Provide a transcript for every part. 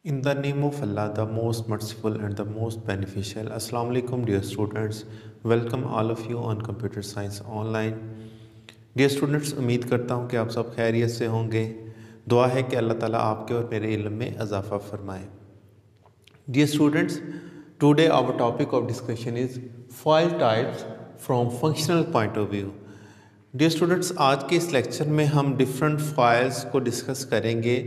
In the name of Allah, the most merciful and the most beneficial. Assalamu alaikum, dear students. Welcome all of you on Computer Science Online. Dear students, उम्मीद करता हूँ कि आप सब खैरियत से होंगे। दुआ है कि अल्लाह ताला आपके और मेरे इल्म में इजाफ़ा फरमाए। Dear students, today our topic of discussion is file types from functional point of view. Dear students, आज के इस लेक्चर में हम डिफरेंट फाइल्स को डिस्कस करेंगे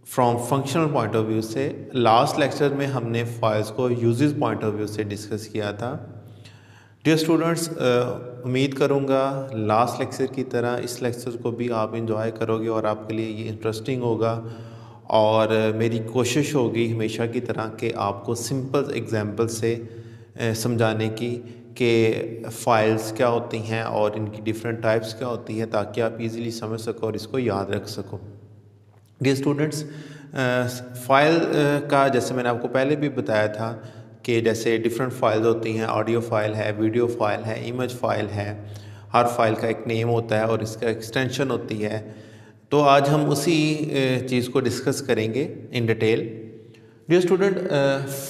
from functional point of view से। लास्ट लेक्चर में हमने फाइल्स को यूजेस पॉइंट ऑफ व्यू से डिस्कस किया था। डियर स्टूडेंट्स, उम्मीद करूँगा लास्ट लेक्चर की तरह इस लेक्चर को भी आप इंजॉय करोगे और आपके लिए ये इंटरेस्टिंग होगा। और मेरी कोशिश होगी हमेशा की तरह कि आपको सिंपल एग्जांपल से समझाने की कि फ़ाइल्स क्या होती हैं और इनकी डिफरेंट टाइप्स क्या होती है, ताकि आप इजीली समझ सको और इसको याद रख सको। डियर स्टूडेंट्स, फ़ाइल का जैसे मैंने आपको पहले भी बताया था कि जैसे डिफरेंट फाइल्स होती हैं, ऑडियो फाइल है, वीडियो फाइल है, इमेज फाइल है। हर फाइल का एक नेम होता है और इसका एक्सटेंशन होती है। तो आज हम उसी चीज़ को डिस्कस करेंगे in detail. Dear student,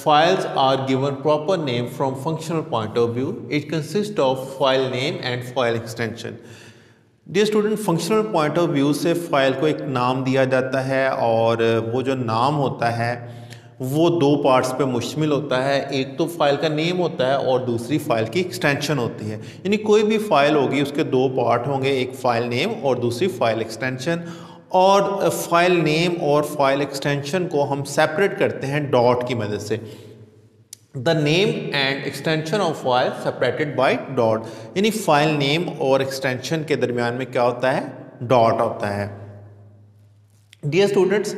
files are given proper name from functional point of view. It consist of file name and file extension. Dear student, functional point of view से फ़ाइल को एक नाम दिया जाता है और वो जो नाम होता है वो दो पार्ट्स पे मुश्तमिल होता है। एक तो फाइल का नेम होता है और दूसरी फाइल की एक्सटेंशन होती है। यानी कोई भी फाइल होगी उसके दो पार्ट होंगे, एक फ़ाइल नेम और दूसरी फाइल एक्सटेंशन। और फाइल नेम और फाइल एक्सटेंशन को हम सेपरेट करते हैं डॉट की मदद से। The name and extension of file separated by dot, यानी फाइल नेम और एक्सटेंशन के दरमियान में क्या होता है, डॉट होता है। डियर स्टूडेंट्स,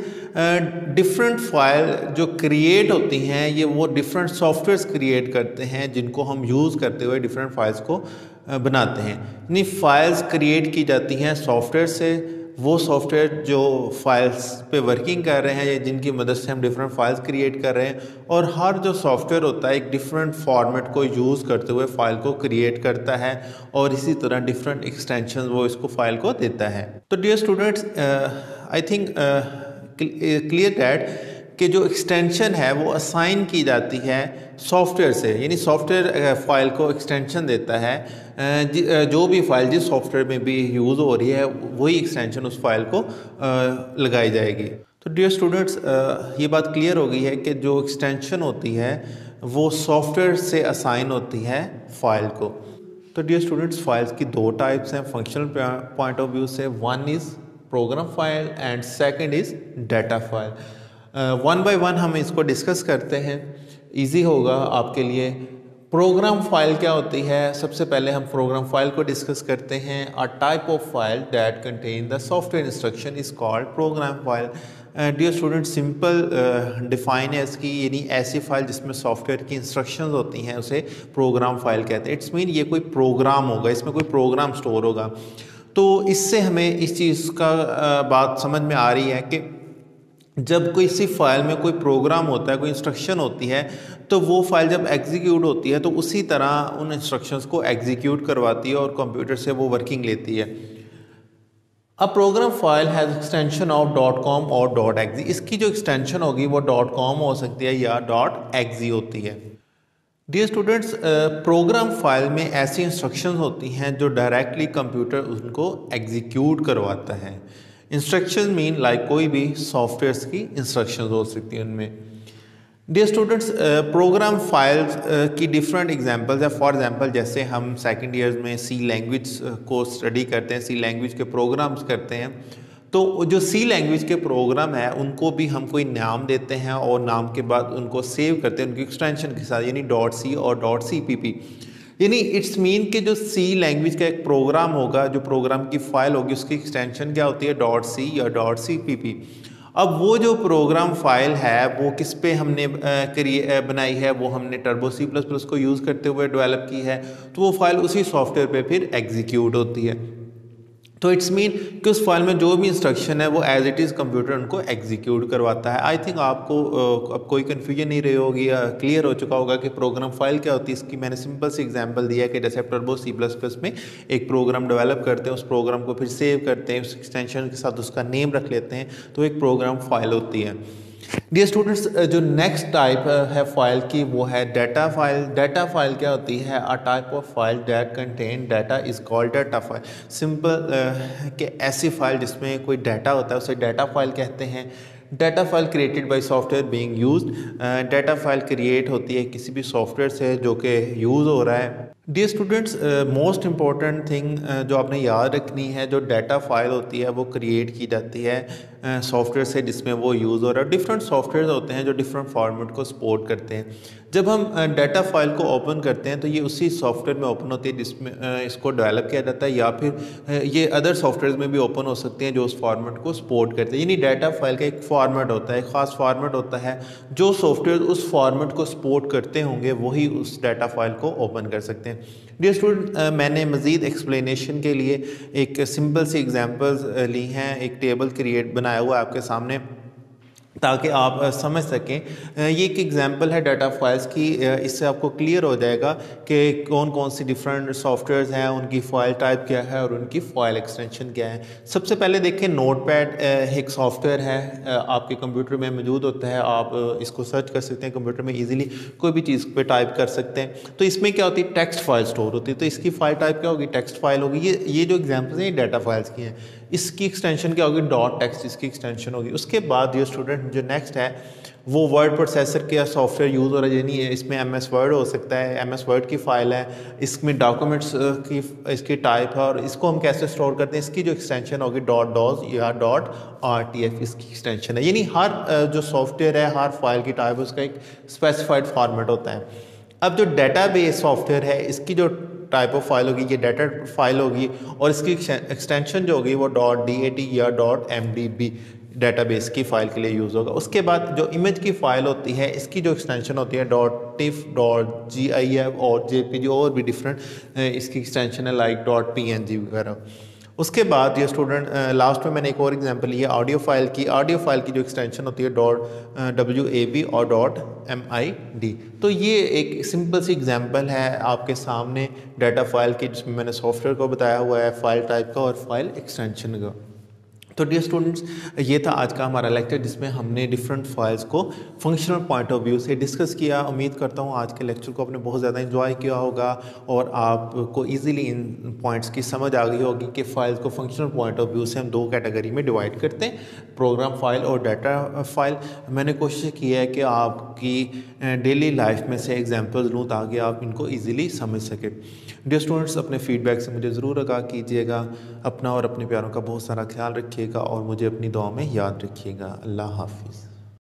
डिफरेंट फाइल जो क्रिएट होती हैं ये वो डिफरेंट सॉफ्टवेयर्स क्रिएट करते हैं जिनको हम यूज़ करते हुए डिफरेंट फाइल्स को बनाते हैं। यानी फाइल्स क्रिएट की जाती हैं सॉफ्टवेयर से। वो सॉफ्टवेयर जो फाइल्स पे वर्किंग कर रहे हैं या जिनकी मदद से हम डिफरेंट फाइल्स क्रिएट कर रहे हैं, और हर जो सॉफ्टवेयर होता है एक डिफरेंट फॉर्मेट को यूज़ करते हुए फ़ाइल को क्रिएट करता है और इसी तरह डिफरेंट एक्सटेंशन वो इसको फाइल को देता है। तो dear students, I think clear that कि जो एक्सटेंशन है वो असाइन की जाती है सॉफ्टवेयर से। यानी सॉफ्टवेयर फाइल को एक्सटेंशन देता है। जो भी फाइल जिस सॉफ्टवेयर में भी यूज़ हो रही है वही एक्सटेंशन उस फाइल को लगाई जाएगी। तो डियर स्टूडेंट्स, ये बात क्लियर हो गई है कि जो एक्सटेंशन होती है वो सॉफ्टवेयर से असाइन होती है फाइल को। तो डियर स्टूडेंट्स, फाइल्स की दो टाइप्स हैं फंक्शनल पॉइंट ऑफ व्यू से। One is program file and second is data file. One by one हम इसको डिस्कस करते हैं, इजी होगा आपके लिए। प्रोग्राम फाइल क्या होती है? सबसे पहले हम प्रोग्राम फाइल को डिस्कस करते हैं। A type of file that contain the software instruction is called program file. Dear student, simple define है इसकी, यानी ऐसी फाइल जिसमें सॉफ्टवेयर की इंस्ट्रक्शंस होती हैं उसे प्रोग्राम फाइल कहते हैं। इट्स मीन ये कोई प्रोग्राम होगा, इसमें कोई प्रोग्राम स्टोर होगा। तो इससे हमें इस चीज़ का बात समझ में आ रही है कि जब कोई सी फाइल में कोई प्रोग्राम होता है, कोई इंस्ट्रक्शन होती है, तो वो फाइल जब एग्जीक्यूट होती है तो उसी तरह उन इंस्ट्रक्शंस को एग्जीक्यूट करवाती है और कंप्यूटर से वो वर्किंग लेती है। A program file has extension of .com और .exe। इसकी जो एक्सटेंशन होगी वो .com हो सकती है या .exe होती है। डियर स्टूडेंट्स, प्रोग्राम फाइल में ऐसी इंस्ट्रक्शंस होती हैं जो डायरेक्टली कंप्यूटर उनको एग्जीक्यूट करवाता है। इंस्ट्रक्शन मीन लाइक कोई भी सॉफ्टवेयर्स की इंस्ट्रक्शंस हो सकती हैं उनमें। डियर स्टूडेंट्स, प्रोग्राम फाइल्स की डिफरेंट एग्जांपल्स है। फॉर एग्जांपल, जैसे हम सेकंड ईयर्स में सी लैंग्वेज को स्टडी करते हैं, सी लैंग्वेज के प्रोग्राम्स करते हैं, तो जो सी लैंग्वेज के प्रोग्राम है उनको भी हम कोई नाम देते हैं और नाम के बाद उनको सेव करते हैं उनकी एक्सटेंशन के साथ, यानी .c और .cpp। यानी इट्स मीन कि जो सी लैंग्वेज का एक प्रोग्राम होगा, जो प्रोग्राम की फाइल होगी, उसकी एक्सटेंशन क्या होती है, .c या .cpp। अब वो जो प्रोग्राम फाइल है वो किस पे हमने बनाई है, वो हमने टर्बो C++ को यूज़ करते हुए डेवलप की है, तो वो फाइल उसी सॉफ्टवेयर पे फिर एग्जीक्यूट होती है। तो इट्स मीन कि उस फाइल में जो भी इंस्ट्रक्शन है वो एज इट इज़ कंप्यूटर उनको एग्जीक्यूट करवाता है। आई थिंक आपको अब कोई कन्फ्यूजन नहीं रही होगी या क्लियर हो चुका होगा कि प्रोग्राम फाइल क्या होती है। इसकी मैंने सिंपल सी एग्जांपल दिया है कि जैसे आप टर्बो C++ में एक प्रोग्राम डेवलप करते हैं, उस प्रोग्राम को फिर सेव करते हैं, उस एक्सटेंशन के साथ उसका नेम रख लेते हैं, तो एक प्रोग्राम फाइल होती है। डियर स्टूडेंट्स, जो नेक्स्ट टाइप है फाइल की वो है डाटा फाइल। डाटा फाइल क्या होती है? अ type of file that contain data is called data file. Simple कि ऐसी फाइल जिसमें कोई डाटा होता है उसे डाटा फाइल कहते हैं। Data file created by software being used. Data file create होती है किसी भी सॉफ्टवेयर से जो कि यूज़ हो रहा है। Dear students, most important thing जो आपने याद रखनी है, जो डाटा फाइल होती है वो क्रिएट की जाती है सॉफ्टवेयर से जिसमें वो यूज़ हो रहा है। डिफरेंट सॉफ्टवेयर होते हैं जो डिफरेंट फॉर्मेट को सपोर्ट करते हैं। जब हम डाटा फाइल को ओपन करते हैं तो ये उसी सॉफ्टवेयर में ओपन होती है जिसमें इसको डेवलप किया जाता है, या फिर ये अदर सॉफ्टवेयर में भी ओपन हो सकते हैं जो उस फॉर्मेट को सपोर्ट करते हैं। यानी डाटा फाइल का एक फॉर्मेट होता है, एक ख़ास फॉर्मेट होता है। जो सॉफ्टवेयर उस फॉर्मेट को सपोर्ट करते होंगे वही उस डाटा फाइल को ओपन कर सकते हैं। डियर स्टूडेंट, मैंने मज़ीद एक्सप्लेनेशन के लिए एक सिंपल सी एग्जांपल्स ली हैं, एक टेबल क्रिएट बनाया हुआ है आपके सामने ताकि आप समझ सकें। ये एक एग्जांपल है डाटा फाइल्स की। इससे आपको क्लियर हो जाएगा कि कौन कौन सी डिफरेंट सॉफ्टवेयर्स हैं, उनकी फ़ाइल टाइप क्या है और उनकी फ़ाइल एक्सटेंशन क्या है। सबसे पहले देखें, नोटपैड एक सॉफ्टवेयर है, आपके कंप्यूटर में मौजूद होता है। आप इसको सर्च कर सकते हैं कंप्यूटर में ईजिली, कोई भी चीज़ पे टाइप कर सकते हैं। तो इसमें क्या होती है? टेक्स्ट फाइल स्टोर होती है। तो इसकी फ़ाइल टाइप क्या होगी? टेक्स्ट फाइल होगी। ये जो एग्जाम्पल्स हैं ये डाटा फाइल्स की हैं। इसकी एक्सटेंशन क्या होगी? डॉट टेक्स्ट इसकी एक्सटेंशन होगी। उसके बाद ये स्टूडेंट जो नेक्स्ट है वो वर्ड प्रोसेसर का सॉफ्टवेयर यूज़ हो रहा है, यानी इसमें MS वर्ड हो सकता है, MS वर्ड की फ़ाइल है, इसमें डॉक्यूमेंट्स की इसकी टाइप है और इसको हम कैसे स्टोर करते हैं, इसकी जो एक्सटेंशन होगी डॉट डॉज या डॉट RTF इसकी एक्सटेंशन है। यानी हर जो सॉफ्टवेयर है, हर फाइल की टाइप उसका एक स्पेसिफाइड फॉर्मेट होता है। अब जो डेटाबेस सॉफ्टवेयर है इसकी जो टाइप ऑफ फाइल होगी ये डाटा फाइल होगी और इसकी एक्सटेंशन जो होगी वो .dat या .mdb डेटाबेस की फ़ाइल के लिए यूज़ होगा। उसके बाद जो इमेज की फ़ाइल होती है इसकी जो एक्सटेंशन होती है .tif .gif और JPG और भी डिफरेंट इसकी एक्सटेंशन है लाइक .png वगैरह। उसके बाद ये स्टूडेंट लास्ट में मैंने एक और एग्जांपल लिया ऑडियो फाइल की जो एक्सटेंशन होती है .wab और .mid। तो ये एक सिंपल सी एग्जांपल है आपके सामने डाटा फाइल की जिसमें मैंने सॉफ्टवेयर को बताया हुआ है, फाइल टाइप का और फाइल एक्सटेंशन का। तो डियर स्टूडेंट्स, ये था आज का हमारा लेक्चर जिसमें हमने डिफरेंट फाइल्स को फंक्शनल पॉइंट ऑफ व्यू से डिस्कस किया। उम्मीद करता हूँ आज के लेक्चर को आपने बहुत ज़्यादा एंजॉय किया होगा और आपको इजीली इन पॉइंट्स की समझ आ गई होगी कि फाइल्स को फंक्शनल पॉइंट ऑफ व्यू से हम दो कैटेगरी में डिवाइड करते हैं, प्रोग्राम फाइल और डाटा फाइल। मैंने कोशिश की है कि आपकी डेली लाइफ में से एग्जाम्पल्स लूँ ताकि आप इनको ईज़िली समझ सकें। डियर स्टूडेंट्स, अपने फीडबैक से मुझे ज़रूर आगाह कीजिएगा। अपना और अपने प्यारों का बहुत सारा ख्याल रखिएगा और मुझे अपनी दुआ में याद रखिएगा। अल्लाह हाफिज़।